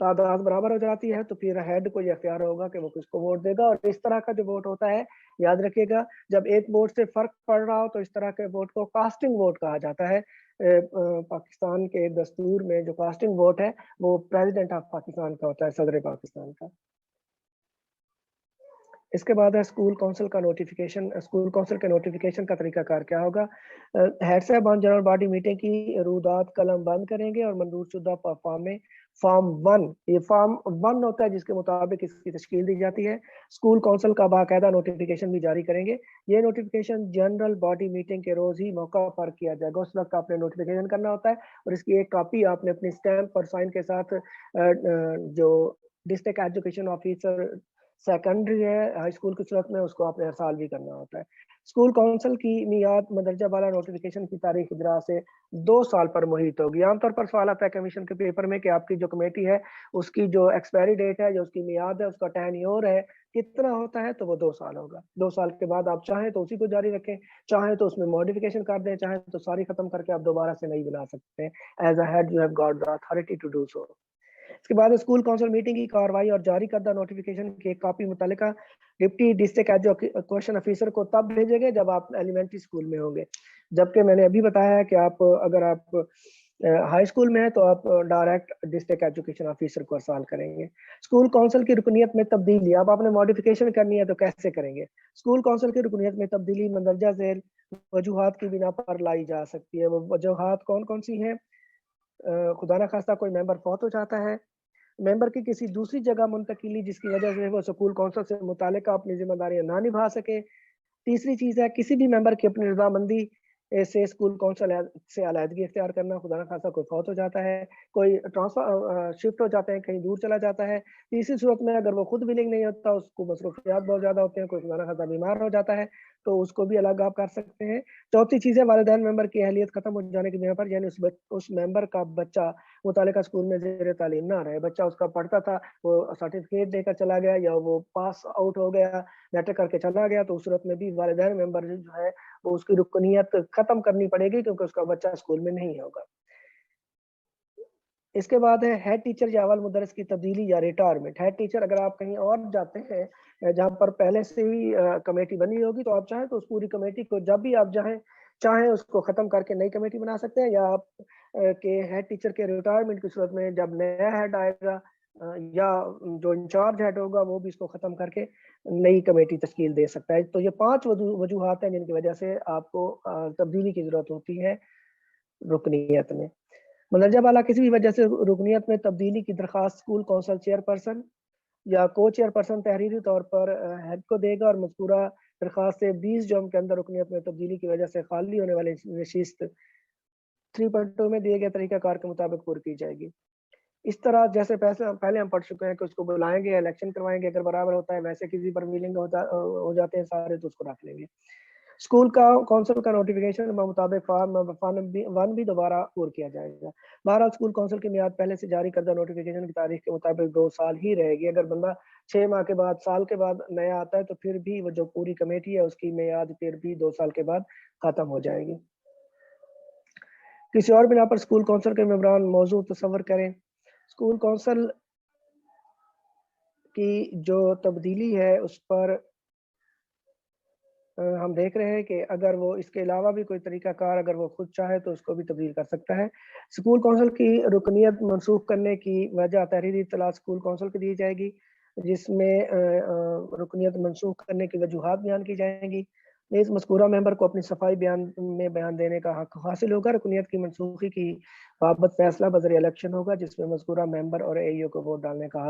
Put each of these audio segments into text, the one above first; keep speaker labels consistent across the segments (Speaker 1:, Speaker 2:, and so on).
Speaker 1: تعداد برابر ہو جاتی ہے تو پھر ہیڈ کو یہ اختیار ہوگا کہ وہ کس کو ووٹ دے گا. اور اس طرح کا جو ووٹ ہوتا ہے یاد رکھیے گا جب ایک ووٹ سے فرق پڑ رہا ہو تو اس طرح کے ووٹ کو کاسٹنگ ووٹ کہا جاتا ہے. پاکستان کے دستور میں جو کاسٹنگ ووٹ ہے وہ پریزیڈنٹ آف پاکستان کا ہوتا ہے, صدر پاکستان کا. اس کے بعد ہے اسکول کونسل کا نوٹیفیکیشن. اسکول کونسل کے نوٹیفیکیشن کا طریقہ کار کیا ہوگا؟ ہیڈ صاحبان جنرل باڈی میٹنگ کی رودات قلم بند کریں گے اور منظور شدہ فارم 1, یہ فارم 1 ہوتا ہے جس کے مطابق اس کی تشکیل دی جاتی ہے. اسکول کونسل کا باقاعدہ نوٹیفیکیشن بھی جاری کریں گے. یہ نوٹیفیکیشن جنرل باڈی میٹنگ کے روز ہی موقع پر کیا جائے گا. اس وقت آپ نے نوٹیفیکیشن کرنا ہوتا ہے اور اس کی ایک کاپی آپ نے اپنی اسٹیمپ اور سائن کے ساتھ جو ڈسٹرکٹ ایجوکیشن آفیسر سیکنڈری ہے ہائی اسکول کی صورت میں اس کو آپ نے ہر سال بھی کرنا ہوتا ہے. اسکول کونسل کی میعاد مندرجہ بالا نوٹیفیکیشن کی تاریخ اجرا سے 2 سال پر محیط ہوگی. عام طور پر سوال آتا ہے کمیشن کے پیپر میں کہ آپ کی جو کمیٹی ہے اس کی جو ایکسپائری ڈیٹ ہے, جو اس کی میعاد ہے, اس کا ٹینیور ہے کتنا ہوتا ہے, تو وہ 2 سال ہوگا. 2 سال کے بعد آپ چاہیں تو اسی کو جاری رکھیں, چاہیں تو اس میں ماڈیفیکیشن کر دیں, چاہیں تو ساری ختم کر کے آپ دوبارہ سے نہیں بنا سکتے ہیں. As a head you have got the authority to do so. اس کے بعد اسکول کونسل میٹنگ کی کارروائی اور جاری کردہ نوٹیفیکیشن کی ایک کاپی متعلقہ ڈپٹی ڈسٹرکٹ ایجوکیشن آفیسر کو تب بھیجیں گے جب آپ ایلیمنٹری اسکول میں ہوں گے. جبکہ میں نے ابھی بتایا ہے کہ اگر آپ ہائی اسکول میں ہے تو آپ ڈائریکٹ ڈسٹرکٹ ایجوکیشن آفیسر کو ارسال کریں گے. اسکول کونسل کی رکنیت میں تبدیلی, اب آپ نے ماڈیفیکیشن کرنی ہے تو کیسے کریں گے؟ اسکول کونسل کی رکنیت میں تبدیلی مندرجہ ذیل وجوہات کی بنا پر لائی جا سکتی ہے. وہ وجوہات کون کون سی ہیں؟ خدا نہ خواستہ کوئی ممبر فوت ہو جاتا ہے, ممبر کی کسی دوسری جگہ منتقلی جس کی وجہ سے وہ اسکول کونسل سے متعلقہ اپنی ذمہ داریاں نہ نبھا سکے. تیسری چیز ہے کسی بھی ممبر کی اپنی رضامندی سے اسکول کونسل سے علیحدگی اختیار کرنا. خدا نہ خواستہ کوئی فوت ہو جاتا ہے, کوئی ٹرانسفر شفٹ ہو جاتے ہیں, کہیں دور چلا جاتا ہے. تیسری صورت میں اگر وہ خود ولنگ نہیں ہوتا, اس کو مصروفیات بہت زیادہ ہوتے ہیں, کوئی خدا نہ خواستہ بیمار ہو جاتا ہے تو اس کو بھی الگ آپ کر سکتے ہیں. چوتھی چیز ہے والدین ممبر کی اہلیت ختم ہو جانے کی بنا پر, یعنی اس ممبر کا بچہ متعلقہ اسکول میں زیر تعلیم نہ رہے. بچہ اس کا پڑھتا تھا, وہ سرٹیفکیٹ دے کر چلا گیا یا وہ پاس آؤٹ ہو گیا, لیٹر کر کے چلا گیا, تو اس صورت میں بھی والدین ممبر جو ہے وہ اس کی رکنیت ختم کرنی پڑے گی کیونکہ اس کا بچہ اسکول میں نہیں ہوگا. اس کے بعد ہے ہیڈ ٹیچر یا اول مدرس کی تبدیلی یا ریٹائرمنٹ. ہیڈ ٹیچر اگر آپ کہیں اور جاتے ہیں جہاں پر پہلے سے ہی کمیٹی بنی ہوگی تو آپ چاہیں تو اس پوری کمیٹی کو جب بھی آپ چاہیں اس کو ختم کر کے نئی کمیٹی بنا سکتے ہیں, یا آپ کے ہیڈ ٹیچر کے ریٹائرمنٹ کی صورت میں جب نیا ہیڈ آئے گا یا جو انچارج ہیڈ ہوگا وہ بھی اس کو ختم کر کے نئی کمیٹی تشکیل دے سکتا ہے. تو یہ 5 وجوہات ہیں جن کی وجہ سے آپ کو تبدیلی کی ضرورت ہوتی ہے رکنیت میں. مندرجہ بالا کسی بھی وجہ سے رکنیت میں تبدیلی کی درخواست اسکول کونسل چیئر پرسن یا کو چیئر پرسن تحریری طور پر ہیڈ کو دے گا, اور مذکورہ درخواست سے 20 جوم کے اندر رکنیت میں تبدیلی کی وجہ سے خالی ہونے والی نشست 3.2 میں دیے گئے طریقہ کار کے مطابق پوری کی جائے گی. اس طرح جیسے پہلے ہم پڑھ چکے ہیں کہ اس کو بلائیں گے, الیکشن کروائیں گے, اگر برابر ہوتا ہے ویسے کسی پر ویلنگ ہو جاتے ہیں سارے تو اس کو رکھ لیں گے. اسکول کا کونسل کا نوٹیفیکیشن مطابق فارم 1 بھی دوبارہ پور کیا جائے گا. بہرحال اسکول کونسل کی میعاد پہلے سے جاری کردہ نوٹیفیکیشن کی تاریخ کے مطابق 2 سال ہی رہے گی. اگر بندہ 6 ماہ کے بعد, سال کے بعد نیا آتا ہے تو پھر بھی وہ جو پوری کمیٹی ہے اس کی میعاد پھر بھی 2 سال کے بعد ختم ہو جائے گی. کسی اور بنا پر اسکول کونسل کے ممبران موضوع تصور کریں. اسکول کونسل کی جو تبدیلی ہے اس پر ہم دیکھ رہے ہیں کہ اگر وہ اس کے علاوہ بھی کوئی طریقہ کار اگر وہ خود چاہے تو اس کو بھی تبدیل کر سکتا ہے. اسکول کونسل کی رکنیت منسوخ کرنے کی وجہ تحریری اطلاع اسکول کونسل کو دی جائے گی, جس میں رکنیت منسوخ کرنے کی وجوہات بیان کی جائیں گی. اس مذکورہ ممبر کو اپنی صفائی بیان دینے کا حق حاصل ہوگا. رکنیت کی منسوخی کی بابت فیصلہ بذریعہ الیکشن ہوگا, جس میں مذکورہ ممبر اور اے ای او کو ووٹ ڈالنے کا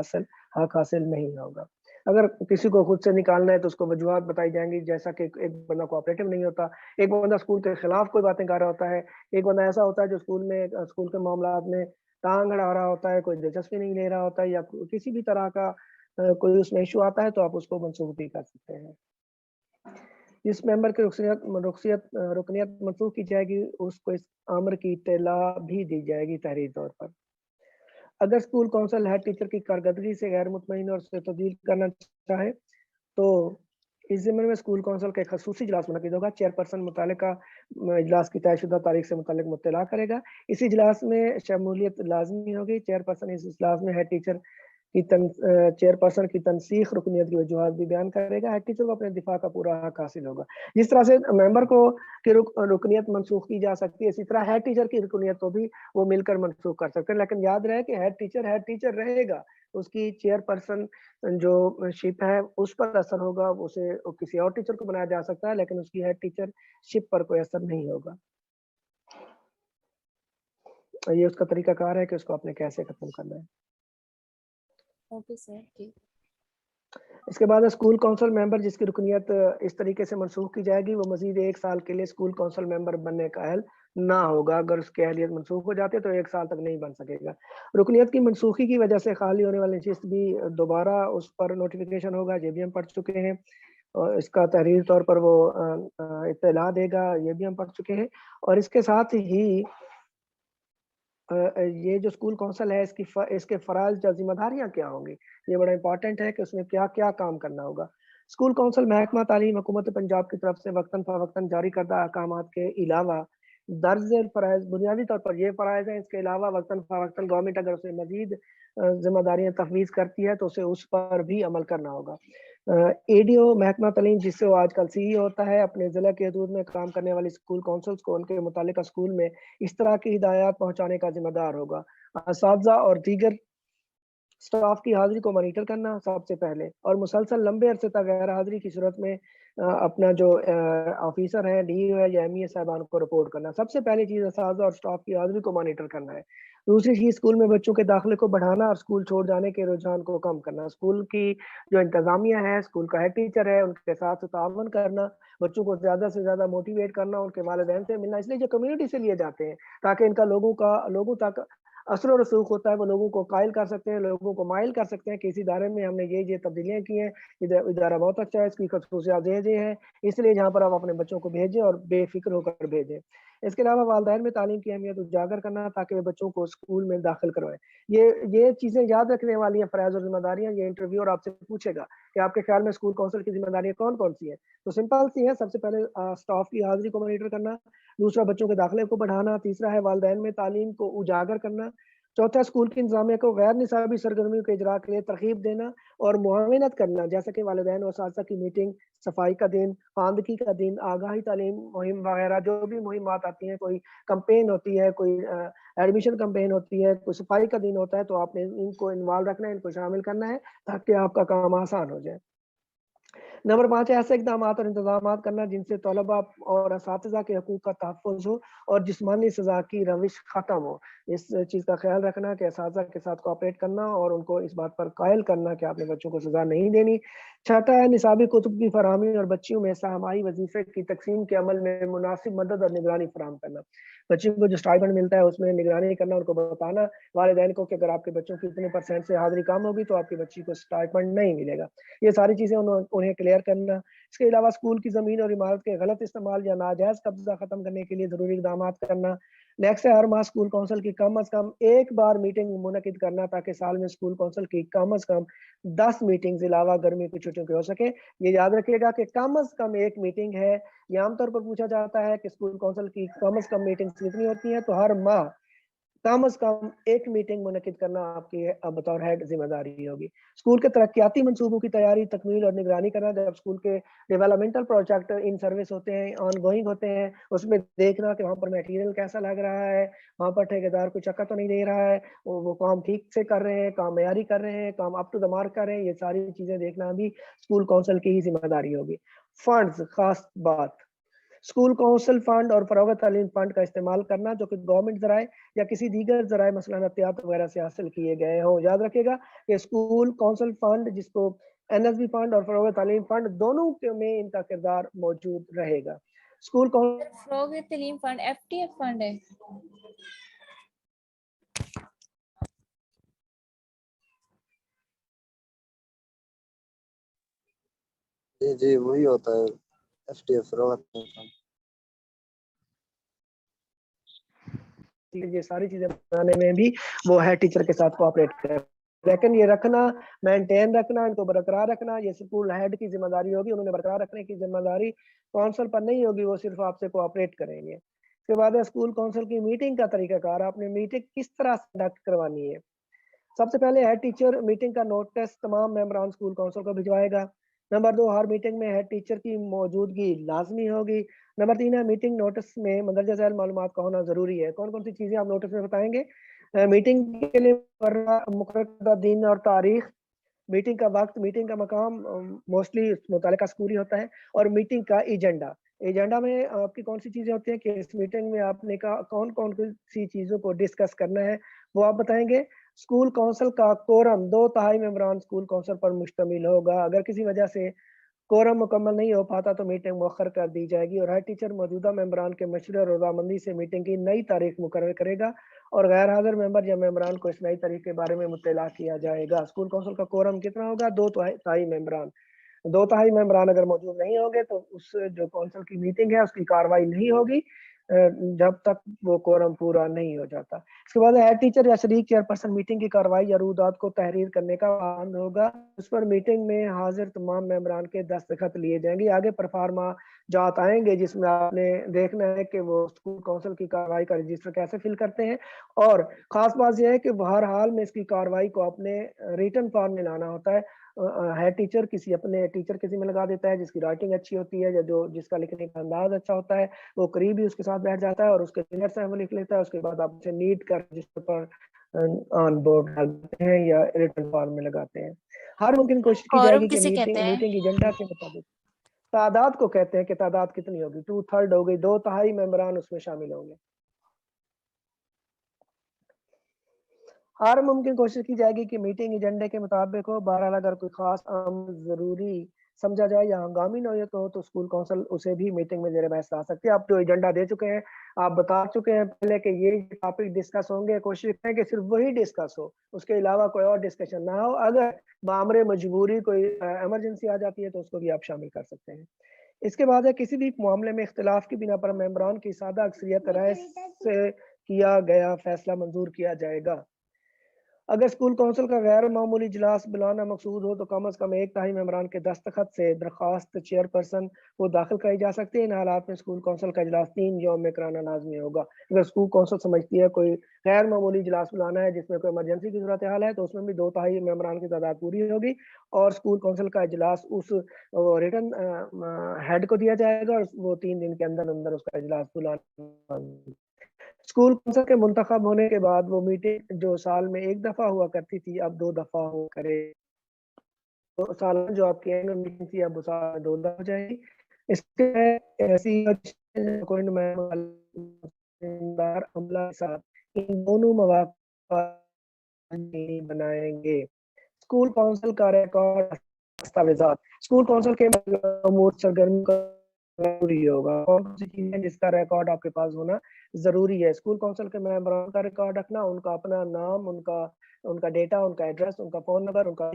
Speaker 1: حق حاصل نہیں ہوگا. اگر کسی کو خود سے نکالنا ہے تو اس کو وجوہات بتائی جائیں گی, جیسا کہ ایک بندہ کوآپریٹو نہیں ہوتا, ایک بندہ اسکول کے خلاف کوئی باتیں کر رہا ہوتا ہے, ایک بندہ ایسا ہوتا ہے جو اسکول کے معاملات میں ٹانگ اڑا رہا ہوتا ہے, کوئی دلچسپی نہیں لے رہا ہوتا ہے, یا کسی بھی طرح کا کوئی اس میں ایشو آتا ہے تو آپ اس کو منسوخ بھی کر سکتے ہیں. جس ممبر کی رکنیت منسوخ کی جائے گی اس کو اس امر کی اطلاع بھی دی جائے گی تحریری طور پر. اگر اسکول کونسل ہیڈ ٹیچر کی کارکردگی سے غیر مطمئن اور اسے تبدیل کرنا چاہے تو اس ضمن میں اسکول کونسل کا ایک خصوصی اجلاس منعقد ہوگا. چیئرپرسن متعلقہ اجلاس کی طے شدہ تاریخ سے متعلق مطلع کرے گا. اس اجلاس میں شمولیت لازمی ہوگی. چیئرپرسن اس اجلاس میں ہیڈ ٹیچر کی چیئرپرسن کی تنسیخ رکنیت کی وجوہات بھی بیان کرے گا. ہیڈ ٹیچر کو اپنے دفاع کا پورا حق حاصل ہوگا. جس طرح سے ممبر کو کی رکنیت منسوخ کی جا سکتی ہے, اسی طرح ہیڈ ٹیچر کی رکنیت کو بھی وہ مل کر منسوخ کر سکتے ہیں. لیکن یاد رہے کہ ہیڈ ٹیچر رہے گا, اس کی چیئرپرسن جو شپ ہے اس پر اثر ہوگا, اسے کسی اور ٹیچر کو بنایا جا سکتا ہے لیکن اس کی ہیڈ ٹیچر شپ پر کوئی اثر نہیں ہوگا. یہ اس کا طریقہ کار ہے کہ اس کو آپ نے کیسے ختم کرنا ہے.
Speaker 2: Okay sir.
Speaker 1: اس کے بعد اسکول کونسل ممبر جس کی رکنیت اس طریقے سے منسوخ کی جائے گی وہ مزید 1 سال کے لیے اسکول کونسل ممبر بننے کا اہل نہ ہوگا. اگر اس کی اہلیت منسوخ ہو جاتی ہے تو 1 سال تک نہیں بن سکے گا. رکنیت کی منسوخی کی وجہ سے خالی ہونے والی نشست بھی دوبارہ اس پر نوٹیفیکیشن ہوگا. یہ بھی ہم پڑھ چکے ہیں, اور اس کا تحریری طور پر وہ اطلاع دے گا, یہ بھی ہم پڑھ چکے ہیں. اور اس کے ساتھ ہی یہ جو اسکول کونسل ہے اس کے فرائض یا ذمہ داریاں کیا ہوں گی, یہ بڑا امپورٹنٹ ہے کہ اس میں کیا کیا کام کرنا ہوگا. اسکول کونسل محکمہ تعلیم حکومت پنجاب کی طرف سے وقتاً فوقتاً جاری کردہ احکامات کے علاوہ درج ذیل فرائض, بنیادی طور پر یہ فرائض ہیں. اس کے علاوہ وقتاً فوقتاً گورنمنٹ اگر اسے مزید ذمہ داریاں تفویض کرتی ہے تو اسے اس پر بھی عمل کرنا ہوگا. اے ڈی او محکمہ تعلیم جس سے وہ آج کل سی ای ہوتا ہے, اپنے ضلع کے حدود میں کام کرنے والی اسکول کونسلز کو ان کے متعلقہ اسکول میں اس طرح کی ہدایات پہنچانے کا ذمہ دار ہوگا. اساتذہ اور دیگر سٹاف کی حاضری کو مانیٹر کرنا سب سے پہلے, اور مسلسل لمبے عرصے تک غیر حاضری کی صورت میں اپنا جو آفیسر ہے, ڈی او ہے یا ایم ای صاحبان کو رپورٹ کرنا. سب سے پہلی چیز اساتذہ اور سٹاف کی حاضری کو مانیٹر کرنا ہے. دوسری چیز اسکول میں بچوں کے داخلے کو بڑھانا اور اسکول چھوڑ جانے کے رجحان کو کم کرنا. اسکول کی جو انتظامیہ ہے, اسکول کا ہیڈ ٹیچر ہے, ان کے ساتھ تعاون کرنا, بچوں کو زیادہ سے زیادہ موٹیویٹ کرنا, ان کے والدین سے ملنا. اس لیے جو کمیونٹی سے لیے جاتے ہیں تاکہ ان کا لوگوں تک اثر و رسوخ ہوتا ہے, وہ لوگوں کو قائل کر سکتے ہیں, لوگوں کو مائل کر سکتے ہیں کہ اس ادارے میں ہم نے یہ تبدیلیاں کی ہیں, ادارہ بہت اچھا ہے, اس کی خصوصیات یہ ہیں, اس لیے جہاں پر آپ اپنے بچوں کو بھیجیں اور بے فکر ہو کر بھیجیں. اس کے علاوہ والدین میں تعلیم کی اہمیت اجاگر کرنا تاکہ وہ بچوں کو اسکول میں داخل کروائیں. یہ چیزیں یاد رکھنے والی ہیں, فرائض اور ذمہ داریاں. یہ انٹرویو اور آپ سے پوچھے گا کہ آپ کے خیال میں اسکول کونسل کی ذمہ داریاں کون کون سی ہیں, تو سمپل سی ہیں. سب سے پہلے اسٹاف کی حاضری کو مانیٹر کرنا, دوسرا بچوں کے داخلے کو بڑھانا, تیسرا ہے والدین میں تعلیم کو اجاگر کرنا, چوتھا اسکول کی انتظامیہ کو غیر نصابی سرگرمیوں کے اجرا کے لیے ترغیب دینا اور معاونت کرنا, جیسے کہ والدین و اساتذہ کی میٹنگ, صفائی کا دن, خواندگی کا دن, آگاہی تعلیم مہم وغیرہ جو بھی مہمات آتی ہیں, کوئی کمپین ہوتی ہے, کوئی ایڈمیشن کمپین ہوتی ہے, کوئی صفائی کا دن ہوتا ہے, تو آپ نے ان کو انوالو رکھنا ہے, ان کو شامل کرنا ہے تاکہ آپ کا کام آسان ہو جائے. نمبر 5 ایسے اقدامات اور انتظامات کرنا جن سے طلباء اور اساتذہ کے حقوق کا تحفظ ہو اور جسمانی سزا کی روش ختم ہو. اس چیز کا خیال رکھنا کہ اساتذہ کے ساتھ کوآپریٹ کرنا اور ان کو اس بات پر قائل کرنا کہ آپ نے بچوں کو سزا نہیں دینی. چھٹا ہے نصابی کتب کی فراہمی اور بچیوں میں سہمائی وظیفے کی تقسیم کے عمل میں مناسب مدد اور نگرانی فراہم کرنا. بچوں کو جو اسٹائپنڈ ملتا ہے اس میں نگرانی کرنا, ان کو بتانا والدین کو کہ اگر آپ کے بچوں کی اتنے % سے حاضری کم ہوگی تو آپ کی بچی کو اسٹائپنڈ نہیں ملے گا. یہ ساری چیزیں انہیں کلیئر کرنا. اس کے علاوہ اسکول کی زمین اور عمارت کے غلط استعمال یا ناجائز قبضہ ختم کرنے کے لیے ضروری اقدامات کرنا. نیکسٹ ہے ہر ماہ اسکول کونسل کی کم از کم ایک بار میٹنگ منعقد کرنا تاکہ سال میں اسکول کونسل کی کم از کم 10 میٹنگز علاوہ گرمی کی چھٹیوں کے ہو سکے. یہ یاد رکھیے گا کہ کم از کم ایک میٹنگ ہے. یہ عام طور پر پوچھا جاتا ہے کہ اسکول کونسل کی کم از کم میٹنگز کتنی ہوتی ہیں, تو ہر ماہ کم از کم ایک میٹنگ منعقد کرنا آپ کی بطور ہیڈ ذمہ داری ہوگی. اسکول کے ترقیاتی منصوبوں کی تیاری, تکمیل اور نگرانی کرنا. جب اسکول کے ڈیولپمنٹل پروجیکٹ ان سروس ہوتے ہیں, آن گوئنگ ہوتے ہیں, اس میں دیکھنا کہ وہاں پر میٹیریل کیسا لگ رہا ہے, وہاں پر ٹھیکیدار کوئی چکر تو نہیں دے رہا ہے, وہ کام ٹھیک سے کر رہے ہیں, کام معیاری کر رہے ہیں, کام اپ ٹو دا مارک کر رہے ہیں. یہ ساری چیزیں دیکھنا بھی اسکول کونسل کی ہی ذمہ داری ہوگی. فنڈز, خاص بات, اسکول کونسل فنڈ اور فروغ تعلیم فنڈ کا استعمال کرنا جو کہ گورنمنٹ ذرائع یا کسی دیگر ذرائع مثلاً احتیاط وغیرہ سے حاصل کیے گئے ہوں. یاد رکھیے گا کہ اسکول کونسل فنڈ جس کو NSB فنڈ اور فروغ تعلیم فنڈ دونوں میں ان کا کردار موجود رہے گا. اسکول
Speaker 2: فروغ تعلیم فنڈ FTF فنڈ ہے.
Speaker 3: جی وہی ہوتا ہے FTF فروغ تعلیم فنڈ.
Speaker 1: یہ ساری چیزیں بنانے میں بھی وہ ہیڈ ٹیچر کے ساتھ کوآپریٹ کریں. لیکن یہ رکھنا، مینٹین رکھنا، ان کو برقرار رکھنا یہ اسکول ہیڈ کی ذمہ داری ہوگی. انہوں نے برقرار رکھنے کی ذمہ داری کونسل پر نہیں ہوگی، وہ صرف آپ سے کوآپریٹ کریں گے. اس کے بعد ہے اسکول کونسل کی میٹنگ کا طریقہ کار. آپ نے میٹنگ کس طرح سے کنڈکٹ کروانی ہے. سب سے پہلے ہیڈ ٹیچر میٹنگ کا نوٹس تمام ممبران اسکول کونسل کو بھجوائے گا. نمبر 2، ہر میٹنگ میں ہیڈ ٹیچر کی موجودگی لازمی ہوگی. نمبر 3 ہے میٹنگ نوٹس میں مندرجہ ذیل معلومات کا ہونا ضروری ہے. کون کون سی چیزیں آپ نوٹس میں بتائیں گے؟ میٹنگ کے لیے مقررہ کردہ دن اور تاریخ، میٹنگ کا وقت، میٹنگ کا مقام موسٹلی متعلقہ اسکول ہی ہوتا ہے، اور میٹنگ کا ایجنڈا. ایجنڈا میں آپ کی کون سی چیزیں ہوتی ہیں کہ اس میٹنگ میں آپ نے کون کون سی چیزوں کو ڈسکس کرنا ہے وہ آپ بتائیں گے. اسکول کونسل کا کورم 2/3 ممبران اسکول کونسل پر مشتمل ہوگا. اگر کسی وجہ سے کورم مکمل نہیں ہو پاتا تو میٹنگ مؤخر کر دی جائے گی، اور ہیڈ ٹیچر موجودہ ممبران کے مشورے اور رضامندی سے میٹنگ کی نئی تاریخ مقرر کرے گا، اور غیر حاضر ممبر یا ممبران کو اس نئی تاریخ کے بارے میں مطلع کیا جائے گا. اسکول کونسل کا کورم کتنا ہوگا؟ 2/3 ممبران. 2/3 ممبران اگر موجود نہیں ہوں گے تو اس جو کونسل کی میٹنگ ہے اس کی کاروائی نہیں ہوگی جب تک وہ کورم پورا نہیں ہو جاتا. اس کے بعد ہیڈ ٹیچر یا شریک چیئرپرسن میٹنگ کی کاروائی یا رودات کو تحریر کرنے کا پابند ہوگا. اس پر میٹنگ میں حاضر تمام ممبران کے دستخط لیے جائیں گے. آگے پرفارما جات آئیں گے جس میں آپ نے دیکھنا ہے کہ وہ اسکول کونسل کی کاروائی کا رجسٹر کیسے فل کرتے ہیں، اور خاص بات یہ ہے کہ ہر حال میں اس کی کاروائی کو اپنے ریٹن فارم میں لانا ہوتا ہے. ہیڈ ٹیچر کسی اپنے ٹیچر کسی میں لگا دیتا ہے جس کی رائٹنگ اچھی ہوتی ہے یا جس کا لکھنے کا انداز اچھا ہوتا ہے، وہ قریب ہی اس کے ساتھ بیٹھ جاتا ہے اور اس کے سینئر سے وہ لکھ لیتا ہے. اس کے بعد آپ اسے نیٹ کر رجسٹر پر آن بورڈ ڈالتے ہیں یا ریٹن فارم میں لگاتے ہیں. ہر ممکن کوشش کی جائے
Speaker 2: کورم
Speaker 1: گی کہ
Speaker 2: کسے کہتے ہیں؟
Speaker 1: میٹنگ ایجنڈا کے مطابق تعداد کو کہتے ہیں کہ تعداد کتنی ہوگی. 2/3 ہو گئی، 2/3 ممبران اس میں شامل ہوں گے. ہر ممکن کوشش کی جائے گی کہ میٹنگ ایجنڈے کے مطابق ہو. بہرحال اگر کوئی خاص عمل ضروری سمجھا جائے یا ہنگامی نوعیت ہو تو اسکول کونسل اسے بھی میٹنگ میں زیر بحث لا سکتے ہیں. آپ جو ایجنڈا دے چکے ہیں، آپ بتا چکے ہیں پہلے کہ یہ ٹاپک ڈسکس ہوں گے. کوشش کریں کہ صرف وہی ڈسکس ہو، اس کے علاوہ کوئی اور ڈسکشن نہ ہو. اگر بامر مجبوری کوئی ایمرجنسی آ جاتی ہے تو اس کو بھی آپ شامل کر سکتے ہیں. اس کے بعد ہے کسی بھی معاملے میں اختلاف کی بنا پر ممبران کی سادہ اکثریت رائے سے کیا گیا فیصلہ منظور کیا جائے گا. اگر اسکول کونسل کا غیر معمولی اجلاس بلانا مقصود ہو تو کم از کم 1/3 ممبران کے دستخط سے درخواست چیئرپرسن کو داخل کرائی جا سکتی ہے. ان حالات میں اسکول کونسل کا اجلاس 3 یوم میں کرانا لازمی ہوگا. اگر اسکول کونسل سمجھتی ہے کوئی غیر معمولی اجلاس بلانا ہے جس میں کوئی ایمرجنسی کی صورتحال ہے تو اس میں بھی 2/3 ممبران کی تعداد پوری ہوگی، اور اسکول کونسل کا اجلاس اس ریٹن ہیڈ کو دیا جائے گا اور وہ 3 دن کے اندر اندر اس کا اجلاس بلانا. اسکول کونسل کے منتخب ہونے کے بعد وہ میٹنگ جو سال میں 1 دفعہ ہوا کرتی تھی اب 2 دفعہ ہو کرے. تو سالانہ جو آپ کی اینول میٹنگ تھی اب وہ سال میں 2 دفعہ ہو جائے گی. اس کے ایسی کوئی نمائندار عملہ کے ساتھ ان دونوں مواقع بنائیں گے. اسکول کونسل کا ریکارڈ دستاویزات. اسکول کونسل کے امور سرگرمی کا ضروری ہوگا. کون سی چیزیں جس کا ریکارڈ آپ کے پاس ہونا ضروری ہے؟ اسکول کونسل کے ممبران کا ریکارڈ رکھنا، ان کا اپنا نام، ان کا ڈیٹا، ان کا ایڈریس، ان کا فون نمبر، ان کا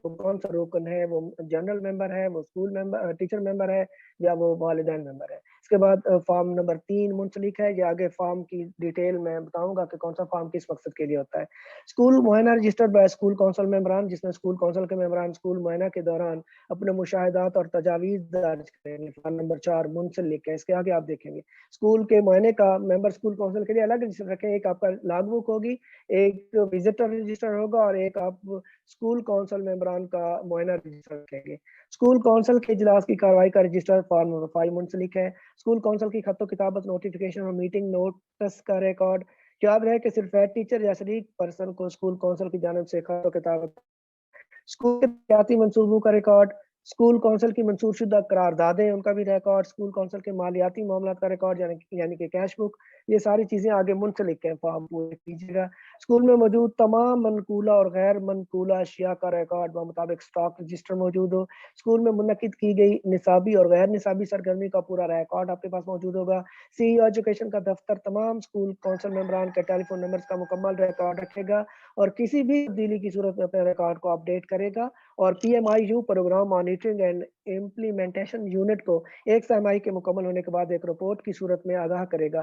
Speaker 1: کون سا رکن ہے، وہ جنرل ممبر ہے، وہ اسکول ممبر ٹیچر ممبر ہے یا وہ والدین ممبر ہے. اس کے بعد فارم نمبر 3 منسلک ہے. یہ آگے فارم کی ڈیٹیل میں بتاؤں گا کہ کون سا فارم کس مقصد کے لیے ہوتا ہے. اسکول معائنہ رجسٹرڈ بائی اسکول کونسل ممبران، جس میں اسکول کونسل کے ممبران اسکول معائنہ کے دوران اپنے مشاہدات اور تجاویز درج کریں گے. فارم نمبر 4 منسلک ہے. اس کے آگے آپ دیکھیں گے اسکول کے معائنے کا ممبر اسکول کونسل کے لیے الگ رجسٹر رکھیں. ایک آپ کا لاگ بک ہوگی، ایک وزٹر رجسٹر ہوگا، اور ایک آپ اسکول کونسل ممبران کا معائنہ رجسٹر رکھیں گے. اسکول کونسل کے اجلاس کی کاروائی کا رجسٹر فارم نمبر 5 منسلک ہے. اسکول کونسل کی خط و کتابت، نوٹیفیکیشن اور میٹنگ نوٹس کا ریکارڈ. یاد رہے کہ صرف ہیڈ ٹیچر یا شریک پرسن کو اسکول کونسل کی جانب سے خط و کتابت. اسکول کے ترقیاتی منصوبوں کا ریکارڈ. اسکول کونسل کی منسوخ شدہ قراردادیں، ان کا بھی ریکارڈ. اسکول کونسل کے مالیاتی معاملات کا ریکارڈ یعنی کہ کیش بک. یہ ساری چیزیں آگے منسلک ہیں، فارم پورے کیجیے گا. اسکول میں موجود تمام منقولہ اور غیر منقولہ اشیاء کا ریکارڈ بمطابق اسٹاک رجسٹر موجود ہو. اسکول میں منعقد کی گئی نصابی اور غیر نصابی سرگرمی کا پورا ریکارڈ آپ کے پاس موجود ہوگا. سی ای او ایجوکیشن کا دفتر تمام اسکول کونسل ممبران کے ٹیلی فون نمبرز کا مکمل ریکارڈ رکھے گا اور کسی بھی تبدیلی کی صورت میں اپنے ریکارڈ کو اپڈیٹ کرے گا. اور P M I U program monitoring and implementation unit کو 1 سہ ماہی کے مکمل ہونے کے بعد ایک رپورٹ کی صورت میں آگاہ کرے گا.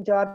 Speaker 1: 4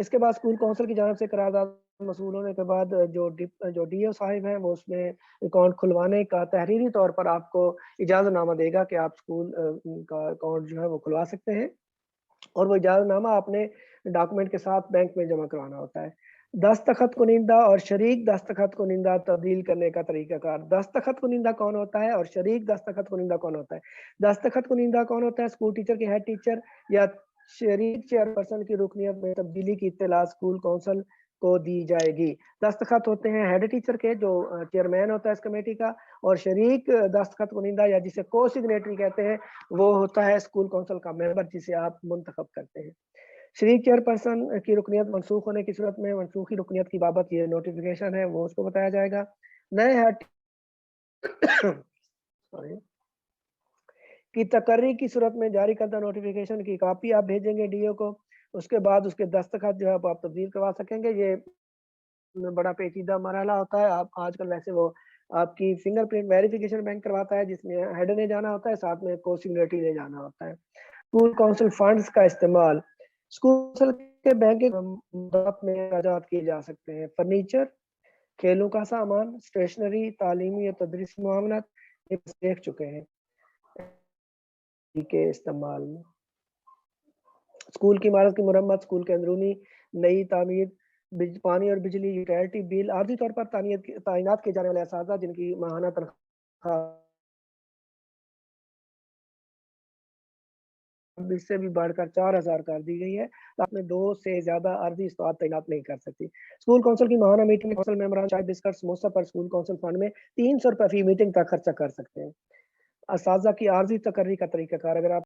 Speaker 1: اس کے بعد اسکول کونسل کی جانب سے قرارداد موصول ہونے کے بعد جو ڈی او صاحب ہیں وہ اس میں اکاؤنٹ کھلوانے کا تحریری طور پر آپ کو اجازت نامہ دے گا کہ آپ اسکول کا اکاؤنٹ جو ہے وہ کھلوا سکتے ہیں، اور وہ اجازت نامہ آپ نے ڈاکومنٹ کے ساتھ بینک میں جمع کروانا ہوتا ہے۔ دستخط کنندہ اور شریک دستخط کنندہ تبدیل کرنے کا طریقہ کار۔ دستخط کنندہ کون ہوتا ہے اور شریک دستخط کنندہ کون ہوتا ہے؟ دستخط کنندہ کون ہوتا ہے؟ اسکول ٹیچر کے ہیڈ ٹیچر یا شریک چیئرپرسن کی رکنیت میں تبدیلی کی اطلاع اسکول کونسل کو دی جائے گی۔ دستخط ہوتے ہیں ہیڈ ٹیچر کے جو چیئرمین ہوتا ہے اس کمیٹی کا، اور شریک دستخط کنندہ یا جسے کو سگنیٹری کہتے ہیں وہ ہوتا ہے اسکول کونسل کا ممبر جسے آپ منتخب کرتے ہیں۔ شریک چیئرپرسن کی رکنیت منسوخ ہونے کی صورت میں منسوخی رکنیت کی بابت یہ نوٹیفیکیشن ہے وہ اس کو بتایا جائے گا۔ نئے ہیڈ کی تقرری کی صورت میں جاری کردہ نوٹیفیکیشن کی کاپی آپ بھیجیں گے ڈی او کو، اس کے بعد اس کے دستخط جو ہے آپ تبدیل کروا سکیں گے۔ یہ بڑا پیچیدہ مرحلہ ہوتا ہے، آپ آج کل ویسے وہ آپ کی فنگر پرنٹ ویریفیکیشن بینک کرواتا ہے جس میں ہیڈ نے جانا ہوتا ہے، ساتھ میں کو سگنیٹری نے جانا ہوتا ہے۔ اسکول کونسل فنڈز کا استعمال۔ اسکول کے بینک میں اخراجات کیے جا سکتے ہیں۔ فرنیچر، کھیلوں کا سامان، اسٹیشنری، تعلیمی اور تدریسی معاملات دیکھ چکے ہیں کے استعمال میں۔ اسکول کی عمارت کی مرمت، اسکول کے اندرونی نئی تعمیر، پانی اور بجلی، یوٹیلٹی بل، عارضی طور پر تعینات کیے جانے والے اساتذہ جن کی ماہانہ تنخواہ اس سے بھی بڑھ کر 4000 کر دی گئی ہے، آپ میں 2 سے زیادہ عارضی استاد تعینات نہیں کر سکتی۔ اسکول کونسل کی ماہانہ میٹنگ میں کونسل ممبران چائے بسکٹ سموسہ پر اسکول کونسل فنڈ میں 300 روپے فی میٹنگ تک خرچہ کر سکتے ہیں۔ اساتذہ کی عارضی تقرری کا طریقہ کار۔ اگر آپ